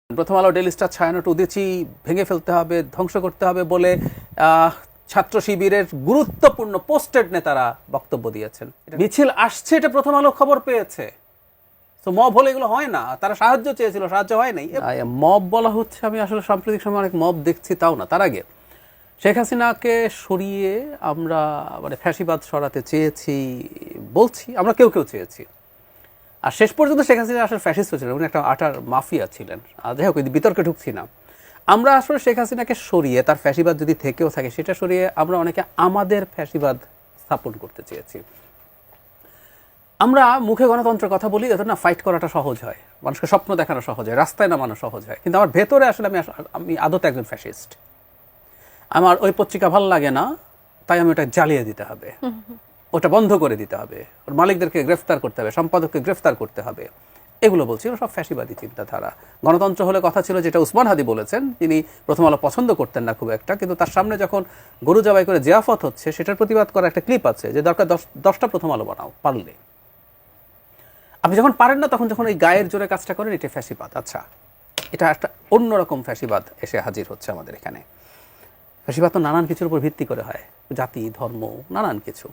প্রথম আলো daily star Chhayanaut Udichi ভেঙে ফেলতে হবে, ধ্বংস করতে হবে বলে ছাত্র শিবিরের গুরুত্বপূর্ণ পোস্টেড নেতারা বক্তব্য দিয়েছেন। মিছিল আসছে, এটা প্রথম আলো খবর পেয়েছে। তো মব হলে এগুলো হয় না, তারা সাহায্য চেয়েছিল, সাহায্য হয় নাই। মব বলা হচ্ছে, আমি আসলে সাম্প্রতিক সময় অনেক মব দেখছি, তাও না। তার আগে শেখ হাসিনাকে সরিয়ে আমরা ফ্যাসিবাদ সরাতে চেয়েছি বলছি, আমরা কেউ কেউ চেয়েছি। আর শেষ পর্যন্ত শেখ হাসিনা আসলে ফ্যাসিস্ট ছিলেন, উনি একটা আটার মাফিয়া ছিলেন। যাই হোক, বিতর্কে ঢুকছি না। আমরা আসলে শেখ হাসিনাকে সরিয়ে, তার ফ্যাসিবাদ যদি থেকেও থাকে সেটা সরিয়ে আমরা অনেকে আমাদের ফ্যাসিবাদ স্থাপন করতে চেয়েছি। আমরা মুখে গণতন্ত্রের কথা বলি, এত না ফাইট করাটা সহজ হয়, মানুষকে স্বপ্ন দেখানো সহজ হয়, রাস্তায় নামানো সহজ হয়, কিন্তু আমার ভেতরে আসলে আমি আদতে একজন ফ্যাসিস্ট। আমার ওই পত্রিকা ভালো লাগে না, তাই আমি ওটা জ্বালিয়ে দিতে হবে, ওটা বন্ধ করে দিতে হবে, ওর মালিকদেরকে গ্রেফতার করতে হবে, সম্পাদককে গ্রেফতার করতে হবে, এগুলো বলছি। এগুলো সব ফ্যাসিবাদী চিন্তাধারা। গণতন্ত্র হলে কথা ছিল, যেটা উসমান হাদি বলেছেন, তিনি প্রথম আলো পছন্দ করতেন না খুব একটা, কিন্তু তার সামনে যখন গরু জবাই করে জিয়াফত হচ্ছে, সেটার প্রতিবাদ করা একটা ক্লিপ আছে, যে দরকার 10টা প্রথম আলো বানাও পারলে। আপনি যখন পারেন না, তখন যখন এই গায়ের জোরে কাজটা করেন, এটা ফ্যাসিবাদ। আচ্ছা, এটা একটা অন্যরকম ফ্যাসিবাদ এসে হাজির হচ্ছে আমাদের এখানে। ফ্যাসিবাদ তো নানান কিছুর উপর ভিত্তি করে হয়, জাতি, ধর্ম, নানান কিছু।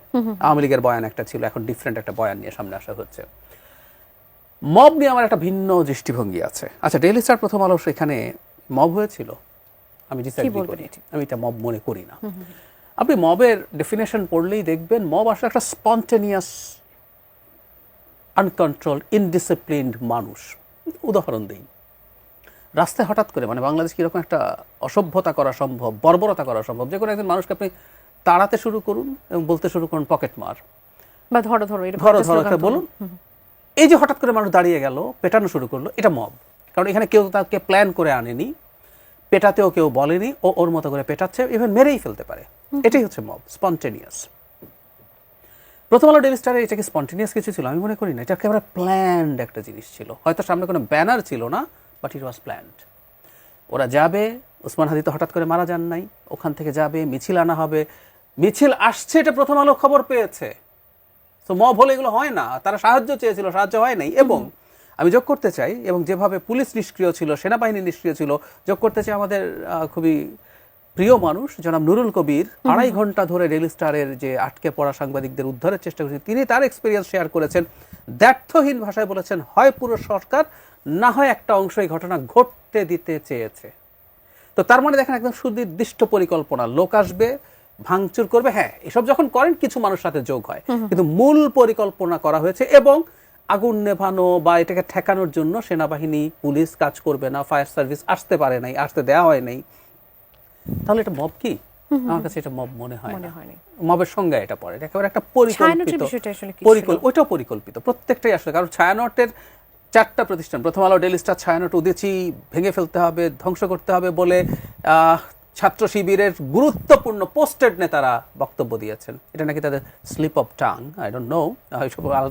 আওয়ামী লীগের বয়ান একটা ছিল, এখন ডিফারেন্ট একটা বয়ান নিয়ে সামনে আসা হচ্ছে। মব নিয়ে আমার একটা ভিন্ন দৃষ্টিভঙ্গি আছে। আচ্ছা, ডেইলি স্টার প্রথম আলো সেখানে মব হয়েছিল, আমি ডিসএগ্রি করি, আমি এটা মব মনে করি না। আপনি মবের ডেফিনেশন পড়লেই দেখবেন, মব আসলে একটা স্পন্টেনিয়াস, আনকন্ট্রোলড, ইনডিসিপ্লিনড মানুষ। উদাহরণ দিই, রাস্তায় হঠাৎ করে, বাংলাদেশ কিরকম একটা অসভ্যতা করা সম্ভব, বর্বরতা করা সম্ভব, যে কোনো একজন মানুষকে আপনি তাড়াতে শুরু করুন এবং বলতে শুরু করুন পকেট মার বা ধরো বলুন, এই যে হঠাৎ করে মানুষ দাঁড়িয়ে গেল, পেটানো শুরু করলো, এটা মব। কারণ এখানে কেউ তাকে প্ল্যান করে আনেনি, পেটাতেও কেউ বলেনি, ও ওর মতো করে পেটাচ্ছে, ইভেন মেরেই ফেলতে পারে। এটাই হচ্ছে মব, স্পন্টেনিয়াস। প্রথম আলো ডেইলি স্টারে এটা কি স্পন্টেনিয়াস কিছু ছিল? আমি মনে করি না। এটা একেবারে প্ল্যান্ড একটা জিনিস ছিল। হয়তো সামনে কোনো ব্যানার ছিল না, বাট ইট ওয়াজ প্ল্যান্ড। ওরা যাবে, উসমান হাদি তো হঠাৎ করে মারা যান নাই, ওখান থেকে যাবে, মিছিল আনা হবে, মিছিল আসছে, এটা প্রথম আলো খবর পেয়েছে। তো মব হলে এগুলো হয় না, তারা সাহায্য চেয়েছিল, সাহায্য হয় নাই। এবং আমি যোগ করতে চাই, এবং যেভাবে পুলিশ নিষ্ক্রিয় ছিল, সেনাবাহিনী নিষ্ক্রিয় ছিল, যোগ করতে চাই আমাদের খুবই প্রিয় মানুষ জনাব নুরুল কবির 2.5 ঘন্টা ধরে ডেইলি স্টারের যে আটকে পড়া সাংবাদিকদের উদ্ধারের চেষ্টা করেছেন। তিনি তার এক্সপিরিয়েন্স শেয়ার করেছেন, দ্ব্যর্থহীন ভাষায় বলেছেন, হয় পুরো সরকার, না হয় একটা অংশ এই ঘটনা ঘটতে দিতে চেয়েছে। তো তার মানে দেখেন, একদম সুনির্দিষ্ট পরিকল্পনা, লোক আসবে, ভাঙচুর করবে। হ্যাঁ, এসব যখন করেন কিছু মানুষ সাথে যোগ হয়, কিন্তু মূল পরিকল্পনা করা হয়েছে। এবং আগুন নেভানো বা এটাকে ঠেকানোর জন্য সেনাবাহিনী, পুলিশ কাজ করবে না, ফায়ার সার্ভিস আসতে পারে নাই, আসতে দেওয়া হয় নাই। তাহলে এটা মব কি? আমার কাছে এটা মব মনে হয় না। মবের সঙ্গে এটা পড়ে, এটা একেবারে একটা ওইটাও পরিকল্পিত, প্রত্যেকটাই আসলে। কারণ ছায়ানটের 4টা প্রতিষ্ঠান, প্রথম আলো, ডেইলি স্টার, ছায়ানট উদীচী ভেঙে ফেলতে হবে, ধ্বংস করতে হবে বলে ছাত্র শিবিরের গুরুত্বপূর্ণ পোস্টেড নেতারা বক্তব্য দিয়েছেন। এটা নাকি তাদের slip of tongue, I don't know,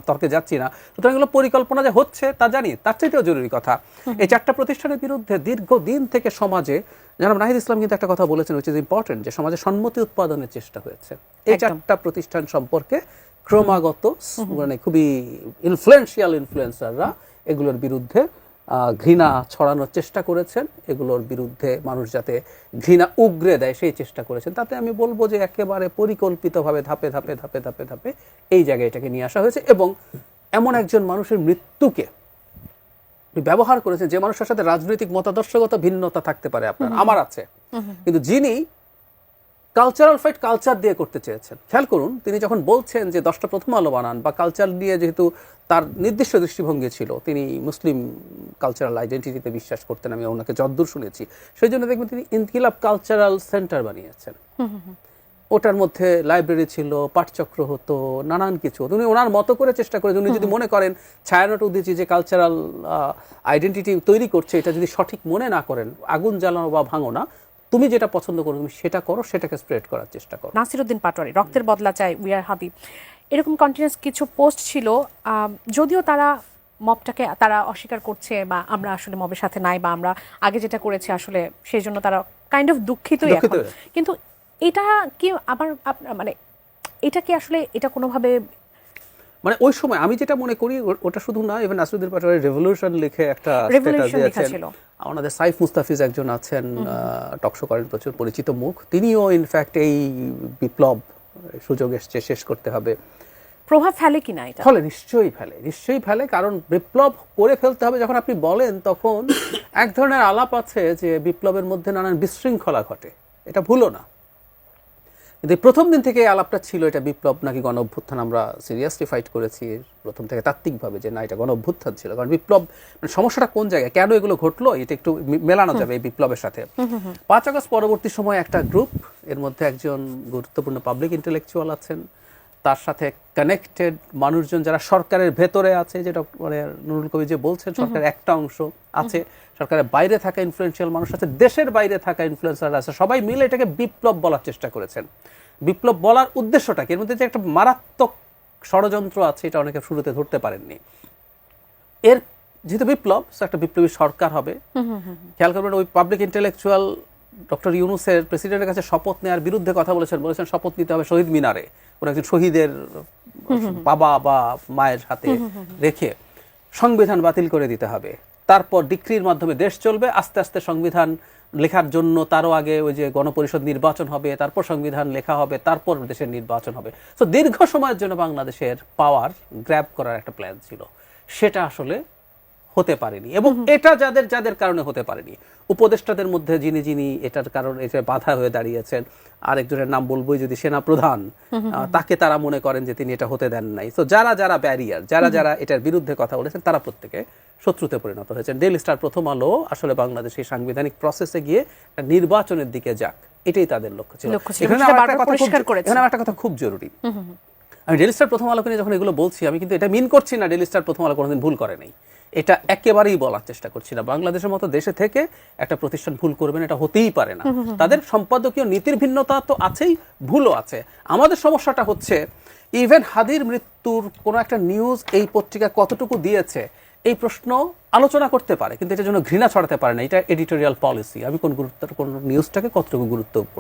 তর্কে যাচ্ছি না। সুতরাং এগুলো পরিকল্পনা যে হচ্ছে তা জানি। তার চাইতেও জরুরি কথা, এই 4টা প্রতিষ্ঠানের বিরুদ্ধে দীর্ঘদিন থেকে সমাজে, জনাব নাহিদ ইসলাম কিন্তু একটা কথা বলেছেন, উইচ ইজ ইম্পর্টেন্ট, যে সমাজে সম্মতি উৎপাদনের চেষ্টা হয়েছে। এই 4টা প্রতিষ্ঠান সম্পর্কে ক্রমাগত খুবই ইনফ্লুয়েন্সাররা এগুলোর বিরুদ্ধে ঘৃণা ছড়ানোর চেষ্টা করেছেন, এগুলোর বিরুদ্ধে মানুষ যাতে ঘৃণা উগরে দেয় সেই চেষ্টা করেছেন। তাতে আমি বলবো যে একেবারে পরিকল্পিতভাবে ধাপে ধাপে ধাপে ধাপে ধাপে এই জায়গায় এটাকে নিয়ে আসা হয়েছে। এবং এমন একজন মানুষের মৃত্যুকে ব্যবহার করেছেন, যে মানুষের সাথে রাজনৈতিক মতাদর্শগত ভিন্নতা থাকতে পারে, আপনার আমার আছে, কিন্তু যিনি কালচারাল ফাইট কালচার দিয়ে করতে চেয়েছেন। খেয়াল করুন, তিনি যখন বলছেন যে 10টা প্রথম আলো বানান, বা কালচার নিয়ে, যেহেতু তার নির্দিষ্ট দৃষ্টিভঙ্গি ছিল, তিনি মুসলিম কালচারাল আইডেন্টিটিতে বিশ্বাস করতেন, আমি ওনাকে যদ্দূর শুনেছি, সেই জন্য দেখবেন তিনি ইনকিলাব কালচারাল সেন্টার বানিয়েছেন। ওটার মধ্যে লাইব্রেরি ছিল, পাঠচক্র হতো, নানান কিছু উনি ওনার মতো করে চেষ্টা করেছেন। উনি যদি মনে করেন ছায়ানট উদীচী যে কালচারাল আইডেন্টিটি তৈরি করছে, এটা যদি সঠিক মনে না করেন, আগুন জ্বালানো বা ভাঙো না, তুমি যেটা পছন্দ করো তুমি সেটা করো, সেটাকে স্প্রেড করার চেষ্টা করো। নাসিরউদ্দিন পাটোয়ারি, রক্তের বদলা চাই, উই আর হাবিব, এরকম কন্টিনিউয়াস কিছু পোস্ট ছিল। যদিও তারা মবটাকে তারা অস্বীকার করছে, বা আমরা আসলে মবের সাথে নাই, বা আমরা আগে যেটা করেছি আসলে সেই জন্য তারা কাইন্ড অফ দুঃখিতই এখন। কিন্তু এটা কি আবার এটা কি আসলে, এটা কোনোভাবে মানে ওই সময় আমি যেটা মনে করি ওটা শুধু না, ইভেন নাসিরুদ্দিন পাটোয়ারি রেভলিউশন লিখে একটা স্ট্যাটাস দিয়েছেন। আমাদের সাইফ মুস্তাফিজ একজন আছেন, টকশো করেন, প্রচুর পরিচিত মুখ, তিনিও ইনফ্যাক্ট এই বিপ্লব সুযোগ এসছে, শেষ করতে হবে। প্রভাব ফেলে কিনা এটা? ফলে নিশ্চয়ই ফেলে, কারণ বিপ্লব করে ফেলতে হবে যখন আপনি বলেন, তখন এক ধরনের আলাপ আছে যে বিপ্লবের মধ্যে নানান বিশৃঙ্খলা ঘটে, এটা ভুলো না। কিন্তু প্রথম দিন থেকে এই আলাপটা ছিল এটা বিপ্লব নাকি গণ অভ্যুত্থান। আমরা সিরিয়াসলি ফাইট করেছি প্রথম থেকে তাত্ত্বিকভাবে যে না, এটা গণ অভ্যুত্থান ছিল। কারণ বিপ্লব মানে সমস্যাটা কোন জায়গায়, কেন এগুলো ঘটলো, এটা একটু মেলানো যাবে এই বিপ্লবের সাথে। 5 আগস্ট পরবর্তী সময় একটা গ্রুপ, এর মধ্যে একজন গুরুত্বপূর্ণ পাবলিক ইন্টেলেকচুয়াল আছেন, তার সাথে কানেক্টেড মানুষজন যারা সরকারের ভেতরে আছে, যেটা মানে নুরুল কবির যে বলছেন সরকারের একটা অংশ আছে, সরকারের বাইরে থাকা ইনফ্লুয়েন্সিয়াল মানুষ আছে, দেশের বাইরে থাকা ইনফ্লুয়েন্সার আছে, সবাই মিলে এটাকে বিপ্লব বলার চেষ্টা করেছেন। বিপ্লব বলার উদ্দেশ্যটা কি, এর মধ্যে যে একটা মারাত্মক ষড়যন্ত্র আছে, এটা অনেকে শুরুতে ধরতে পারেননি। এর যেহেতু বিপ্লব, একটা বিপ্লবী সরকার হবে। খেয়াল করবেন ওই পাবলিক ইন্টেলেকচুয়াল ডক্টর ইউনূসের প্রেসিডেন্টের কাছে শপথ নেওয়ার বিরুদ্ধে কথা বলেছেন শপথ নিতে হবে শহীদ মিনারে, কোন একজন শহীদের বাবা বা মায়ের হাতে রেখে সংবিধান বাতিল করে দিতে হবে, তারপর ডিক্রির মাধ্যমে দেশ চলবে, আস্তে আস্তে সংবিধান লেখার জন্য তারও আগে ওই যে গণপরিষদ নির্বাচন হবে, তারপর সংবিধান লেখা হবে, তারপর দেশের নির্বাচন হবে। তো দীর্ঘ সময়ের জন্য বাংলাদেশের পাওয়ার গ্র্যাব করার একটা প্ল্যান ছিল, সেটা আসলে হতে পারেনি। এবং এটা যাদের যাদের কারণে হতে পারেনি, উপদেষ্টাদের মধ্যে যিনি এটার কারণে এটা বাধা হয়ে দাঁড়িয়েছেন, আরেকজনের নাম বলবোই যদি, সেনা প্রধান, তাকে তারা মনে করেন যে তিনি এটা হতে দেন নাই। তো যারা ব্যারিয়ার, যারা এটার বিরুদ্ধে কথা বলেছেন, তারা প্রত্যেকে শত্রুতে পরিণত হয়েছেন। ডেইলি স্টার প্রথম আলো আসলে বাংলাদেশের সাংবিধানিক প্রসেসে গিয়ে একটা নির্বাচনের দিকে যাক, এটাই তাদের লক্ষ্য ছিল। এখানে আমার একটা কথা খুব জরুরি, আমি ডেইলি স্টার প্রথম আলোকে নিয়ে যখন এগুলো বলছি, আমি কিন্তু এটা মিন করছি না ডেইলি স্টার প্রথম আলো কোনোদিন ভুল করে নাই, এটা একেবারেই বলার চেষ্টা করছি না। বাংলাদেশের মতো দেশে থেকে একটা প্রতিষ্ঠান ভুল করবেন, এটা হতেই পারে না। তাদের সম্পাদকীয় নীতির ভিন্নতা তো আছেই, ভুলও আছে। আমাদের সমস্যাটা হচ্ছে ইভেন হাদির মৃত্যুর কোনো একটা নিউজ এই পত্রিকা কতটুকু দিয়েছে এই প্রশ্ন আলোচনা করতে পারে, কিন্তু এটার জন্য ঘৃণা ছড়াতে পারে না। এটা এডিটোরিয়াল পলিসি, আমি কোন নিউজটাকে কতটুকু গুরুত্বপূর্ণ